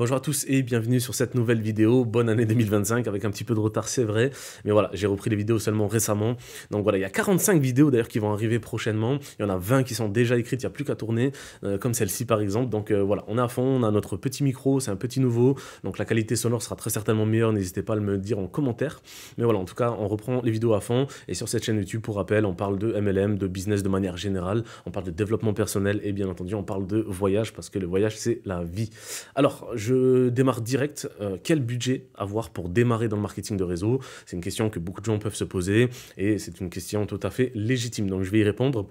Bonjour à tous et bienvenue sur cette nouvelle vidéo. Bonne année 2025 avec un petit peu de retard, c'est vrai. Mais voilà, j'ai repris les vidéos seulement récemment. Donc voilà, il y a 45 vidéos d'ailleurs qui vont arriver prochainement. Il y en a 20 qui sont déjà écrites, il n'y a plus qu'à tourner, comme celle-ci par exemple. Donc voilà, on est à fond, on a notre petit micro, c'est un petit nouveau. Donc la qualité sonore sera très certainement meilleure, n'hésitez pas à me le dire en commentaire. Mais voilà, en tout cas, on reprend les vidéos à fond. Et sur cette chaîne YouTube, pour rappel, on parle de MLM, de business de manière générale. On parle de développement personnel et bien entendu, on parle de voyage parce que le voyage, c'est la vie. Alors, je démarre direct. Quel budget avoir pour démarrer dans le marketing de réseau? C'est une question que beaucoup de gens peuvent se poser et c'est une question tout à fait légitime. Donc, je vais y répondre.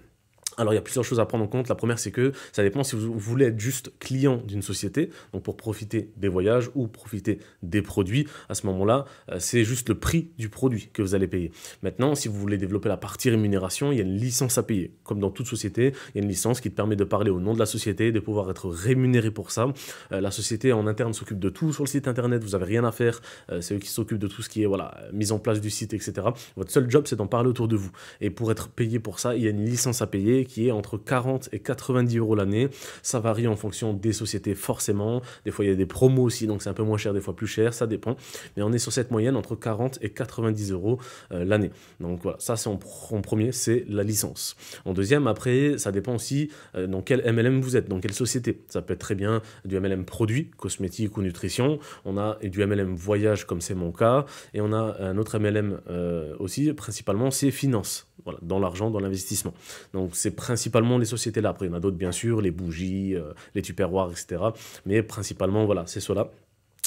Alors, il y a plusieurs choses à prendre en compte. La première, c'est que ça dépend si vous voulez être juste client d'une société, donc pour profiter des voyages ou profiter des produits. À ce moment-là, c'est juste le prix du produit que vous allez payer. Maintenant, si vous voulez développer la partie rémunération, il y a une licence à payer. Comme dans toute société, il y a une licence qui te permet de parler au nom de la société, de pouvoir être rémunéré pour ça. La société en interne s'occupe de tout sur le site internet, vous n'avez rien à faire. C'est eux qui s'occupent de tout ce qui est mise en place du site, etc. Votre seul job, c'est d'en parler autour de vous. Et pour être payé pour ça, il y a une licence à payer qui est entre 40 et 90 euros l'année. Ça varie en fonction des sociétés forcément. Des fois, il y a des promos aussi, donc c'est un peu moins cher, des fois plus cher, ça dépend. Mais on est sur cette moyenne entre 40 et 90 euros l'année. Donc voilà, ça c'est en premier, c'est la licence. En deuxième, après, ça dépend aussi dans quel MLM vous êtes, dans quelle société. Ça peut être très bien du MLM produit, cosmétique ou nutrition. On a du MLM voyage, comme c'est mon cas. Et on a un autre MLM aussi, principalement, c'est finance. Voilà, dans l'argent, dans l'investissement. Donc c'est principalement les sociétés là. Après, il y en a d'autres bien sûr, les bougies, les tupperwares, etc. Mais principalement, voilà, c'est cela.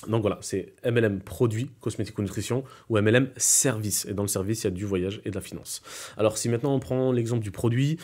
Donc voilà, c'est MLM produit, cosmétique ou nutrition, ou MLM service. Et dans le service, il y a du voyage et de la finance. Alors si maintenant on prend l'exemple du produit,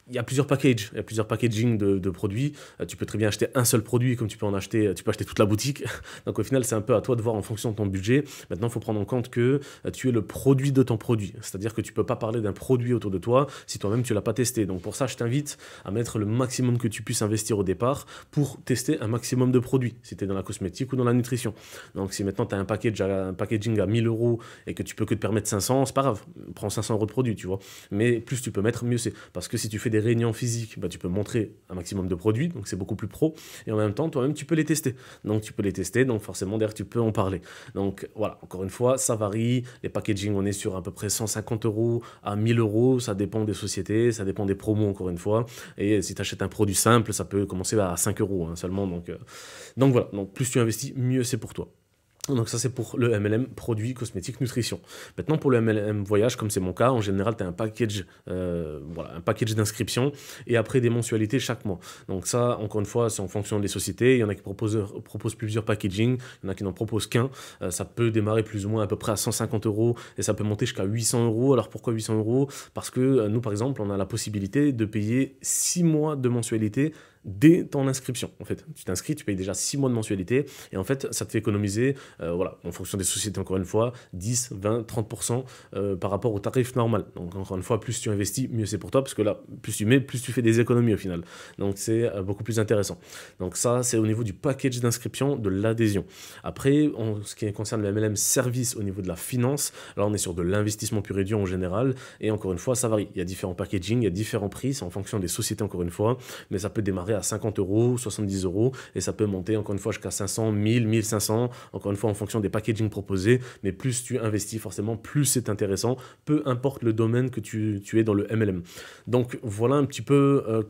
il y a plusieurs packages, il y a plusieurs packaging de produits. Tu peux très bien acheter un seul produit, comme tu peux acheter toute la boutique. Donc au final, c'est un peu à toi de voir en fonction de ton budget. Maintenant, il faut prendre en compte que tu es le produit de ton produit. C'est-à-dire que tu ne peux pas parler d'un produit autour de toi si toi-même tu ne l'as pas testé. Donc pour ça, je t'invite à mettre le maximum que tu puisses investir au départ pour tester un maximum de produits, si tu es dans la cosmétique ou dans la nutrition. Donc si maintenant tu as un packaging à 1000 euros et que tu peux que te permettre 500, c'est pas grave. Prends 500 euros de produit, tu vois. Mais plus tu peux mettre, mieux c'est. Parce que si tu fais des réunions physiques, tu peux montrer un maximum de produits, donc c'est beaucoup plus pro, et en même temps, toi-même, tu peux les tester. Donc tu peux les tester, donc forcément, derrière, tu peux en parler. Donc voilà, encore une fois, ça varie. Les packaging, on est sur à peu près 150 euros à 1000 euros, ça dépend des sociétés, ça dépend des promos, encore une fois. Et si tu achètes un produit simple, ça peut commencer à 5 euros seulement. Donc voilà, donc plus tu investis, mieux c'est pour toi. Donc ça c'est pour le MLM produit cosmétique nutrition. Maintenant pour le MLM voyage, comme c'est mon cas, en général tu as un package, un package d'inscription et après des mensualités chaque mois. Donc ça encore une fois c'est en fonction des sociétés. Il y en a qui proposent plusieurs packaging, il y en a qui n'en proposent qu'un. Ça peut démarrer plus ou moins à peu près à 150 euros et ça peut monter jusqu'à 800 euros. Alors pourquoi 800 euros? Parce que nous par exemple on a la possibilité de payer 6 mois de mensualité dès ton inscription. En fait, tu t'inscris, tu payes déjà 6 mois de mensualité et en fait, ça te fait économiser, en fonction des sociétés, encore une fois, 10, 20, 30% par rapport au tarif normal. Donc, encore une fois, plus tu investis, mieux c'est pour toi parce que là, plus tu mets, plus tu fais des économies au final. Donc, c'est beaucoup plus intéressant. Donc, ça, c'est au niveau du package d'inscription, de l'adhésion. Après, en ce qui concerne le MLM service au niveau de la finance, là, on est sur de l'investissement pur et dur en général et encore une fois, ça varie. Il y a différents packaging, il y a différents prix, c'est en fonction des sociétés, encore une fois, mais ça peut démarrer à 50 euros, 70 euros, et ça peut monter encore une fois jusqu'à 500, 1000, 1500, encore une fois en fonction des packaging proposés, mais plus tu investis forcément, plus c'est intéressant, peu importe le domaine que tu es dans le MLM. Donc voilà un petit peu...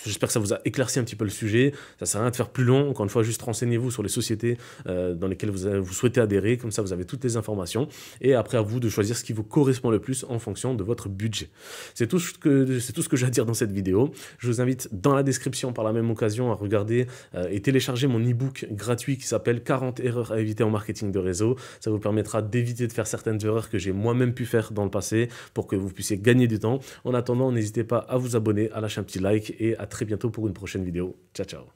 J'espère que ça vous a éclairci un petit peu le sujet. Ça ne sert à rien de faire plus long. Encore une fois, juste renseignez-vous sur les sociétés dans lesquelles vous souhaitez adhérer. Comme ça, vous avez toutes les informations. Et après, à vous de choisir ce qui vous correspond le plus en fonction de votre budget. C'est tout ce que j'ai à dire dans cette vidéo. Je vous invite dans la description, par la même occasion, à regarder et télécharger mon e-book gratuit qui s'appelle 40 erreurs à éviter en marketing de réseau. Ça vous permettra d'éviter de faire certaines erreurs que j'ai moi-même pu faire dans le passé pour que vous puissiez gagner du temps. En attendant, n'hésitez pas à vous abonner, à lâcher un petit like et à très bientôt pour une prochaine vidéo. Ciao, ciao.